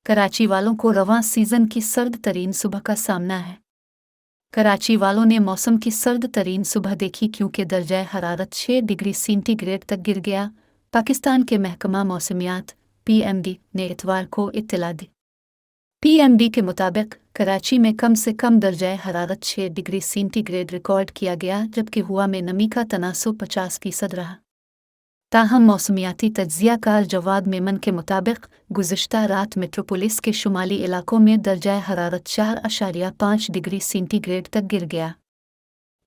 कराची वालों को रवां सीजन की सर्द तरीन सुबह का सामना है। कराची वालों ने मौसम की सर्द तरीन सुबह देखी क्योंकि दर्जा हरारत 6 डिग्री सेंटीग्रेड तक गिर गया। पाकिस्तान के महकमा मौसमियात (PMD) ने इतवार को इत्तला दी। PMD के मुताबिक कराची में कम से कम दर्जा हरारत 6 डिग्री सेंटीग्रेड रिकॉर्ड किया गया, जबकि हुआ में नमी का तनासुब 50% रहा। ताहम मौसमियाती तज्ज़ियाकार जवाद मेमन के मुताबिक गुज़िश्ता रात मेट्रोपोलिस के शुमाली इलाकों में दर्जा हरारत 4.5 डिग्री सेंटीग्रेड तक गिर गया।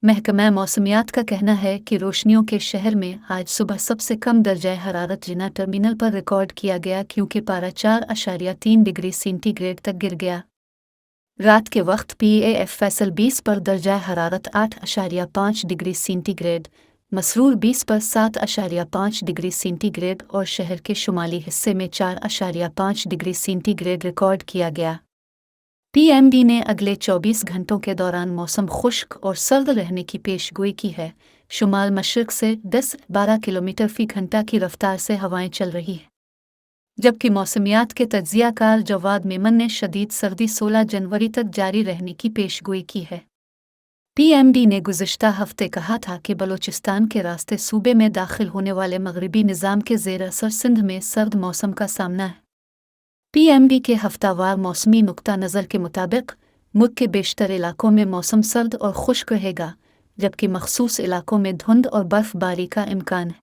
महकमा मौसमियात का कहना है कि रोशनियों के शहर में आज सुबह सबसे कम दर्जा हरारत जिना टर्मिनल पर रिकॉर्ड किया गया क्योंकि पारा 4.3 डिग्री सेंटीग्रेड तक गिर गया। रात के वक्त PAF फैसल 20 पर दर्जा हरारत 8.5 डिग्री सेंटीग्रेड, मसरूर 20 पर 7.5 डिग्री सेंटीग्रेड और शहर के शुमाली हिस्से में 4.5 डिग्री सेंटीग्रेड रिकॉर्ड किया गया। PMD ने अगले 24 घंटों के दौरान मौसम खुश्क और सर्द रहने की पेशगोई की है। शुमाल मशरक से 10-12 किलोमीटर फी घंटा की रफ्तार से हवाएं चल रही हैं, जबकि मौसमियात के तज्ज़ियाकार जवाद मेमन ने शदीद सर्दी 16 जनवरी तक जारी रहने की पेशगोई की है। PMD ने गुज़िश्ता हफ्ते कहा था कि बलूचिस्तान के रास्ते सूबे में दाखिल होने वाले मगरिबी निज़ाम के ज़ेर असर सिंध में सर्द मौसम का सामना है। PMD के हफ्तावार मौसमी नुक्ता नज़र के मुताबिक मुल्क के बेशतर इलाकों में मौसम सर्द और खुश्क रहेगा, जबकि मखसूस इलाकों में धुंध और बर्फबारी का इम्कान है।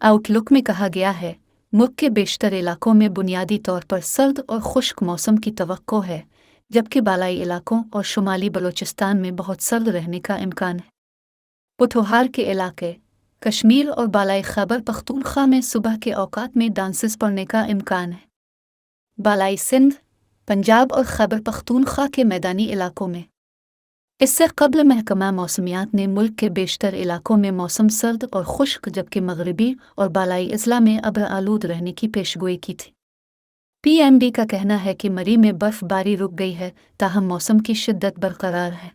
आउटलुक में कहा गया है, मुल्क के बेशतर इलाकों में बुनियादी तौर पर सर्द और खुश्क मौसम की तवक्को है, जबकि बालाई इलाकों और शुमाली बलूचिस्तान में बहुत सर्द रहने का इम्कान है। पुथोहार के इलाके, कश्मीर और बालाई खैबर पख्तूनख्वा में सुबह के औकात में डांसेस पड़ने का इम्कान है। बालाई सिंध, पंजाब और खैबर पख्तूनख्वा के मैदानी इलाकों में। इससे कबल महकमा मौसमियात ने मुल्क के बेशतर इलाकों में मौसम सर्द और खुश्क जबकि मगरबी और बालाई अजला में अब्र आलूद रहने की पेशगोई की थी। PMD का कहना है कि मरी में बर्फबारी रुक गई है, ताहम मौसम की शिद्दत बरकरार है।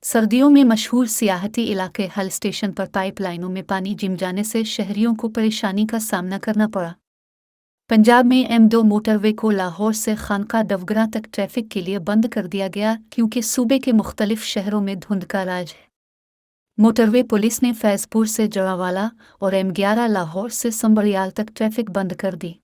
सर्दियों में मशहूर सियाहती इलाके हल स्टेशन पर पाइपलाइनों में पानी जम जाने से शहरियों को परेशानी का सामना करना पड़ा। पंजाब में M2 मोटरवे को लाहौर से खानका डवगरा तक ट्रैफिक के लिए बंद कर दिया गया क्योंकि सूबे के मुख्तलिफ शहरों में धुंध का राज है। मोटरवे पुलिस ने फैज़पुर से जरावाला और M11 लाहौर से संबरियाल तक ट्रैफिक बंद कर दी।